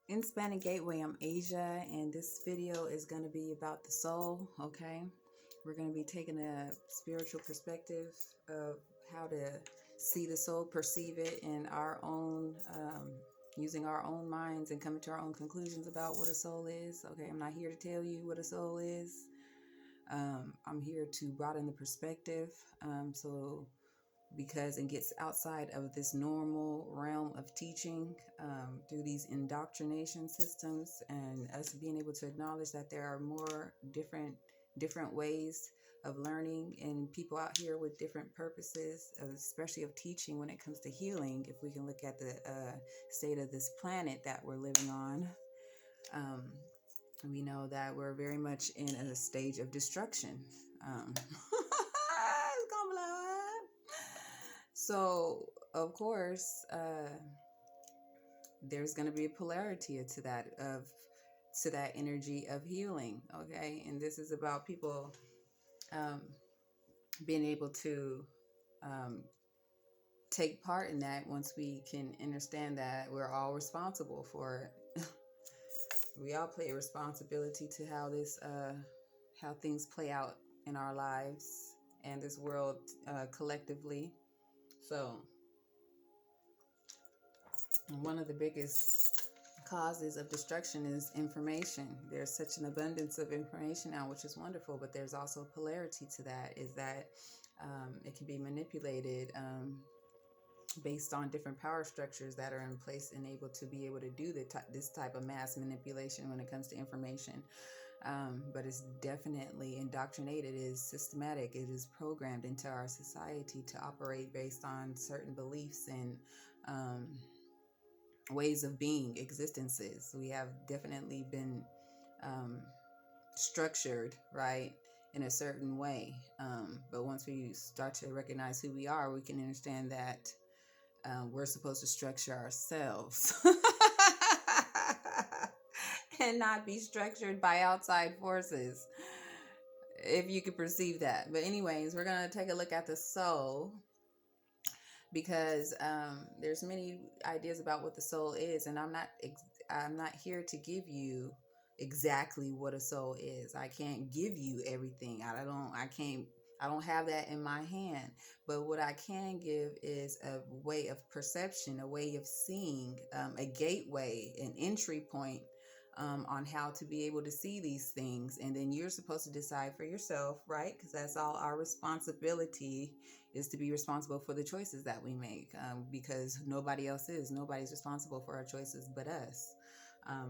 InSpanning Gateway. I'm Asia, and this video is going to be about the soul. Okay, we're going to be taking a spiritual perspective of how to see the soul, perceive it in our own, using our own minds, and coming to our own conclusions about what a soul is. Okay, I'm not here to tell you what a soul is. I'm here to broaden the perspective. So because it gets outside of this normal realm of teaching through these indoctrination systems, and us being able to acknowledge that there are more different ways of learning, and people out here with different purposes, especially of teaching when it comes to healing. If we can look at the state of this planet that we're living on, um, we know that we're very much in a stage of destruction. It's gonna blow up. So, of course, there's going to be a polarity to that energy of healing. Okay, and this is about people um, being able to um, take part in that once we can understand that we're all responsible for it. We all play a responsibility to how things play out in our lives and this world collectively. So one of the biggest causes of destruction is information. There's such an abundance of information now, which is wonderful, but there's also polarity to that, is that it can be manipulated based on different power structures that are in place and able to be able to do this type of mass manipulation when it comes to information. But it's definitely indoctrinated, it is systematic, it is programmed into our society to operate based on certain beliefs and ways of being, existences. We have definitely been um, structured, right, in a certain way. But once we start to recognize who we are, we can understand that we're supposed to structure ourselves and not be structured by outside forces, if you could perceive that. But anyways, we're going to take a look at the soul, because there's many ideas about what the soul is, and I'm not here to give you exactly what a soul is. I can't give you everything. I don't have that in my hand. But what I can give is a way of perception, a way of seeing, a gateway, an entry point on how to be able to see these things. And then you're supposed to decide for yourself, right? Because that's all our responsibility, is to be responsible for the choices that we make, because nobody else is. Nobody's responsible for our choices but us.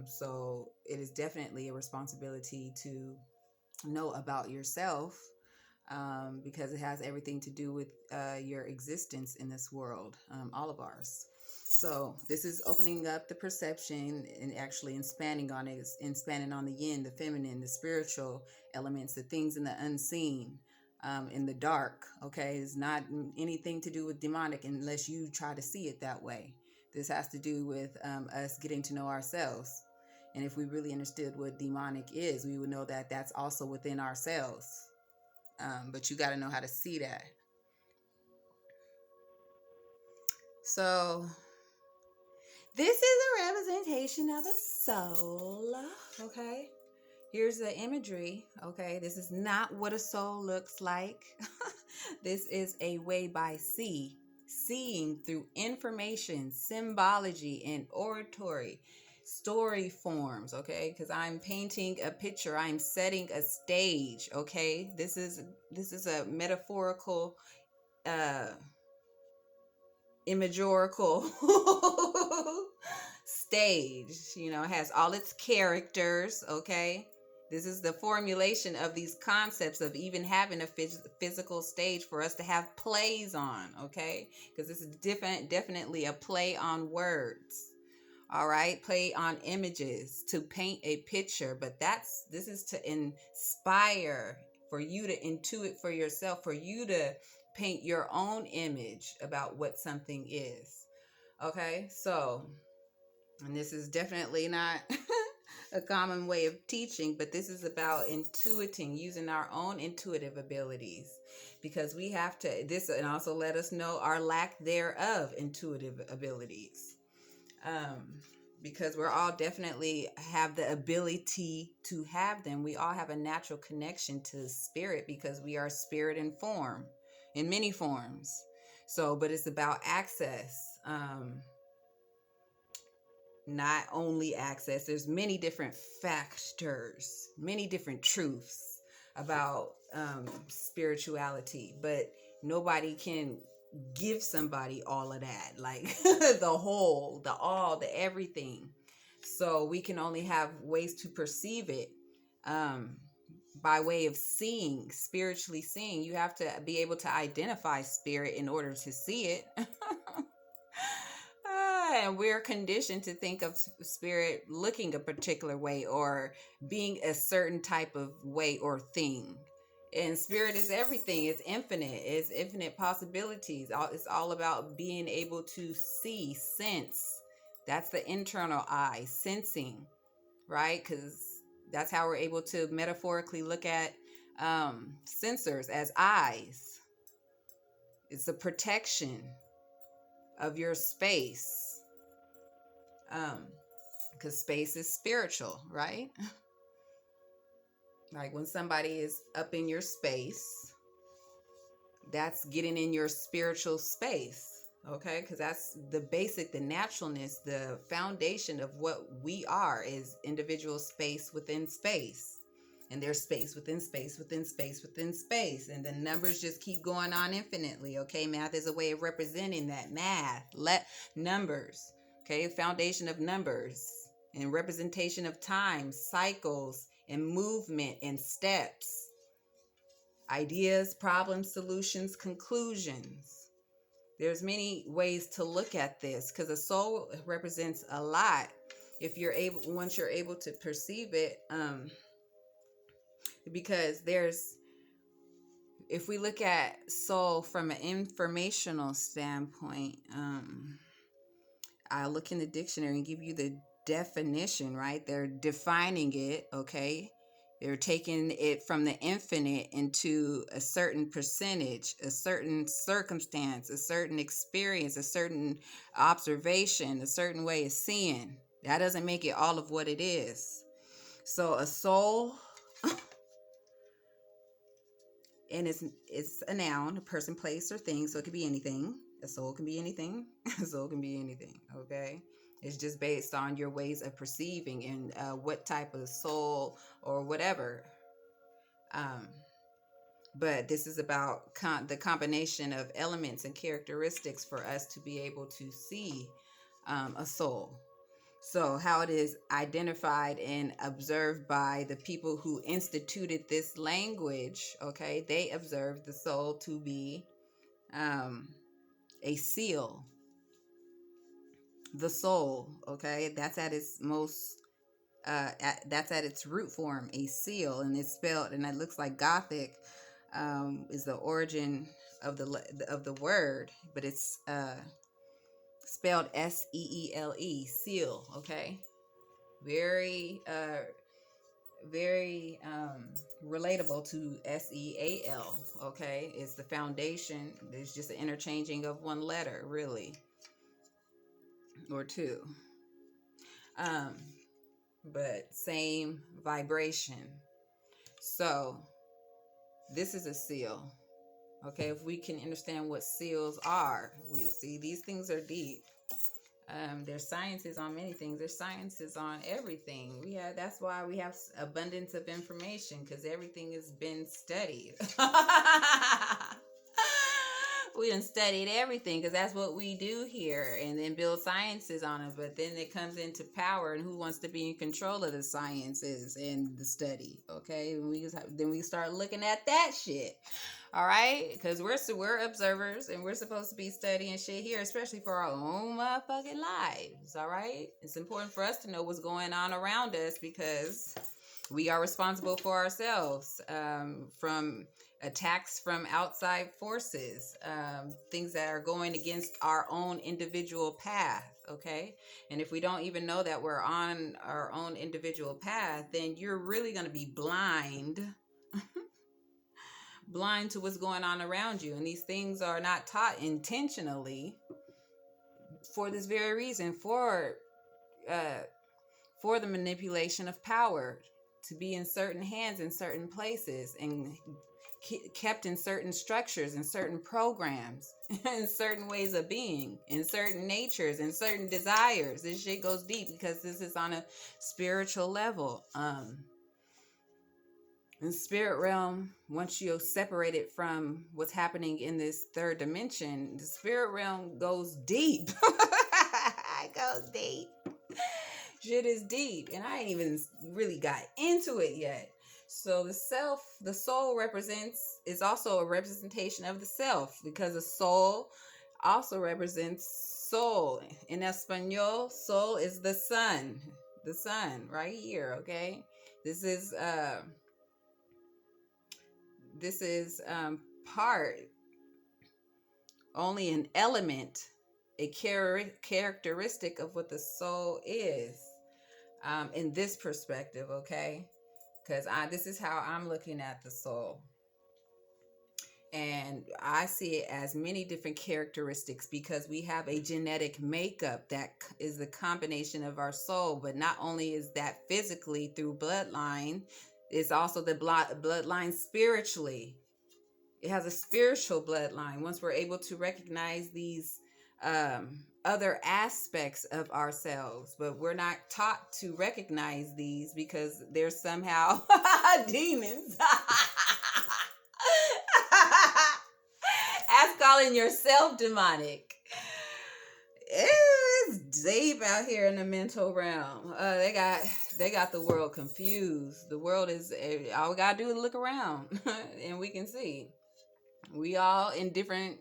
So it is definitely a responsibility to know about yourself, because it has everything to do with your existence in this world, all of ours. So this is opening up the perception and actually expanding on it, expanding on the yin, the feminine, the spiritual elements, the things in the unseen, in the dark. Okay, it's not anything to do with demonic unless you try to see it that way. This has to do with us getting to know ourselves. And if we really understood what demonic is, we would know that that's also within ourselves. But you got to know how to see that. So this is a representation of a soul. Okay. Here's the imagery. Okay. This is not what a soul looks like. This is a way by seeing through information, symbology, and oratory, story forms. Okay. Because I'm painting a picture. I'm setting a stage. Okay. This is a metaphorical imagorical stage. It has all its characters. Okay, this is the formulation of these concepts of even having a physical stage for us to have plays on. Okay, because this is definitely a play on words. All right, play on images to paint a picture. But this is to inspire, for you to intuit for yourself, for you to paint your own image about what something is. Okay, so, and this is definitely not a common way of teaching, but this is about intuiting, using our own intuitive abilities, because we have to, this, and also let us know our lack thereof intuitive abilities. because we're all definitely have the ability to have them. We all have a natural connection to spirit because we are spirit in form, in many forms. So, but it's about access. Not only access, there's many different factors, many different truths about spirituality, but nobody can give somebody all of that, like the whole, the all, the everything. So we can only have ways to perceive it, um, by way of seeing, spiritually seeing. You have to be able to identify spirit in order to see it. And we're conditioned to think of spirit looking a particular way or being a certain type of way or thing. And spirit is everything. It's infinite. It's infinite possibilities. It's all about being able to see, sense. That's the internal eye, sensing, right? Because that's how we're able to metaphorically look at sensors as eyes. It's a protection of your space. Because space is spiritual, right? Like when somebody is up in your space, that's getting in your spiritual space, okay? Because that's the basic, the naturalness, the foundation of what we are is individual space within space. And there's space within space within space within space. And the numbers just keep going on infinitely, okay? Math is a way of representing that. Math, numbers, okay? Foundation of numbers and representation of time, cycles, and movement and steps. Ideas, problems, solutions, conclusions. There's many ways to look at this because a soul represents a lot. If you're able, once you're able to perceive it, because if we look at soul from an informational standpoint, I'll look in the dictionary and give you the definition, right? They're defining it, okay? They're taking it from the infinite into a certain percentage, a certain circumstance, a certain experience, a certain observation, a certain way of seeing. That doesn't make it all of what it is. So a soul, and it's a noun, a person, place, or thing, so it could be anything. A soul can be anything. A soul can be anything, okay? It's just based on your ways of perceiving and what type of soul or whatever. But this is about the combination of elements and characteristics for us to be able to see a soul. So how it is identified and observed by the people who instituted this language, okay, they observed the soul to be a seal. The soul, okay, that's at its most, that's at its root form, a seal, and it's spelled, and it looks like Gothic is the origin of the word, but it's spelled Seele, seal, okay? Very very relatable to SEAL, okay? It's the foundation. There's just an interchanging of one letter, really, or two, but same vibration. So this is a seal, okay? If we can understand what seals are, we see these things are deep. There's sciences on many things. There's sciences on everything. That's why we have abundance of information, because everything has been studied. We done studied everything because that's what we do here, and then build sciences on it. But then it comes into power, and who wants to be in control of the sciences and the study? Okay, then we start looking at that shit. All right, because we're observers, and we're supposed to be studying shit here, especially for our own motherfucking lives. All right, it's important for us to know what's going on around us because we are responsible for ourselves, from attacks from outside forces, things that are going against our own individual path, okay? And if we don't even know that we're on our own individual path, then you're really going to be blind to what's going on around you. And these things are not taught intentionally for this very reason, for for the manipulation of power, to be in certain hands in certain places and kept in certain structures, in certain programs, in certain ways of being, in certain natures, in certain desires. This shit goes deep because this is on a spiritual level. In spirit realm, once you separate it from what's happening in this third dimension, the spirit realm goes deep. It goes deep. Shit is deep, and I ain't even really got into it yet. So the soul is also a representation of the self, because the soul also represents soul. In Espanol, soul is the sun right here. Okay, this is part, only an element, a characteristic of what the soul is, in this perspective, okay? Because this is how I'm looking at the soul. And I see it as many different characteristics, because we have a genetic makeup that is the combination of our soul. But not only is that physically through bloodline, it's also the bloodline spiritually. It has a spiritual bloodline. Once we're able to recognize these other aspects of ourselves, but we're not taught to recognize these because they're somehow demons. As calling yourself demonic. It's deep out here in the mental realm. They got the world confused. The world is, all we gotta do is look around and we can see. We all in different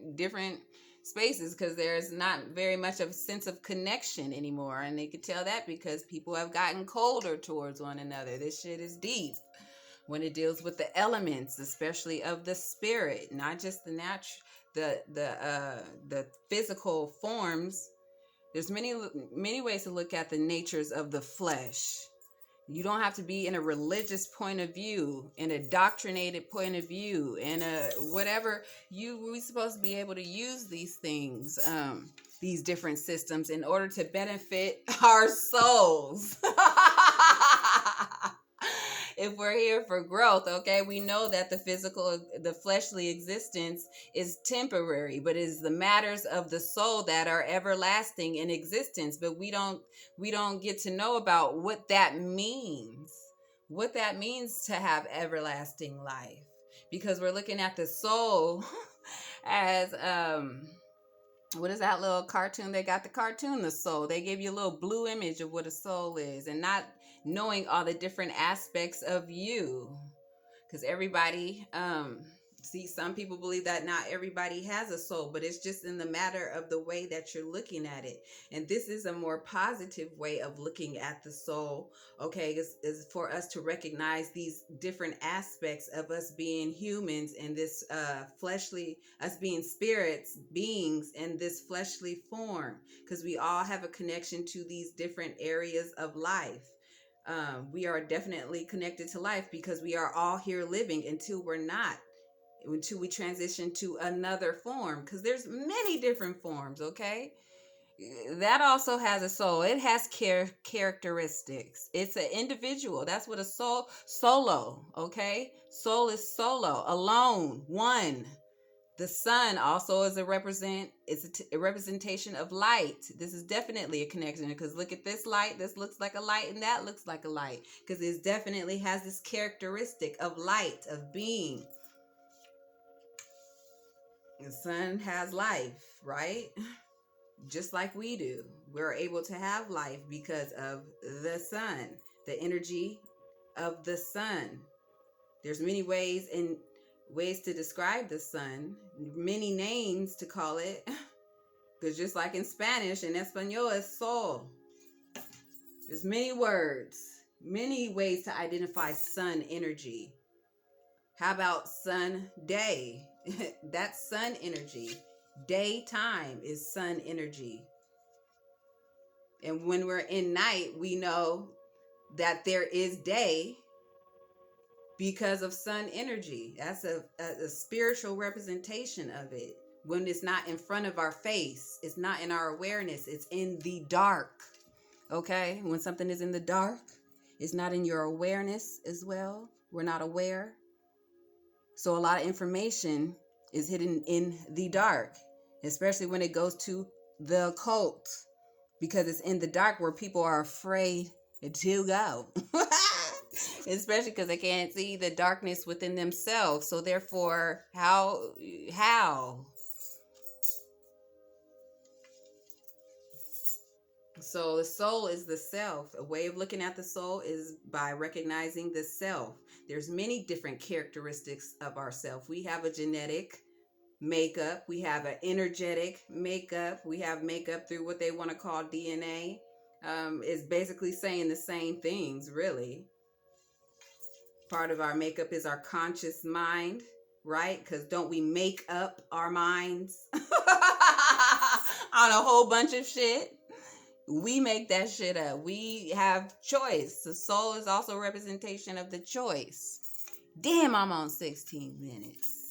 spaces, because there's not very much of a sense of connection anymore. And they could tell that because people have gotten colder towards one another. This shit is deep when it deals with the elements, especially of the spirit, not just the natural, the physical forms. There's many ways to look at the natures of the flesh. You don't have to be in a religious point of view, in a doctrinated point of view, in a whatever. We're supposed to be able to use these things, these different systems, in order to benefit our souls. If we're here for growth, okay, we know that the fleshly existence is temporary, but it is the matters of the soul that are everlasting in existence. But we don't get to know about what that means to have everlasting life, because we're looking at the soul as what is that little cartoon? They got the cartoon, The Soul. They gave you a little blue image of what a soul is, and not knowing all the different aspects of you. Because everybody, some people believe that not everybody has a soul, but it's just in the matter of the way that you're looking at it. And this is a more positive way of looking at the soul, okay, is for us to recognize these different aspects of us being humans in this fleshly, us being spirits, beings in this fleshly form, because we all have a connection to these different areas of life. We are definitely connected to life, because we are all here living until we transition to another form, because there's many different forms, okay? That also has a soul. It has characteristics. It's an individual. That's what a solo, okay? Soul is solo, alone, one. The sun also is a representation of light. This is definitely a connection, because look at this light. This looks like a light, and that looks like a light, because it definitely has this characteristic of light, of being. The sun has life, right? Just like we do. We're able to have life because of the sun, the energy of the sun. There's many ways to describe the sun, many names to call it, because just like in Spanish and Espanol, it's sol. There's many words, many ways to identify sun energy. How about sun day? That's sun energy. Daytime is sun energy. And when we're in night, we know that there is day because of sun energy. That's a spiritual representation of it. When it's not in front of our face, it's not in our awareness, it's in the dark. Okay? When something is in the dark, it's not in your awareness as well. We're not aware. So a lot of information is hidden in the dark, especially when it goes to the occult, because it's in the dark where people are afraid to go. Especially because they can't see the darkness within themselves. So therefore, how? So the soul is the self. A way of looking at the soul is by recognizing the self. There's many different characteristics of ourself. We have a genetic makeup. We have an energetic makeup. We have makeup through what they want to call DNA. It's basically saying the same things, really. Part of our makeup is our conscious mind, right? Because don't we make up our minds on a whole bunch of shit? We make that shit up. We have choice. The soul is also a representation of the choice. Damn, I'm on 16 minutes.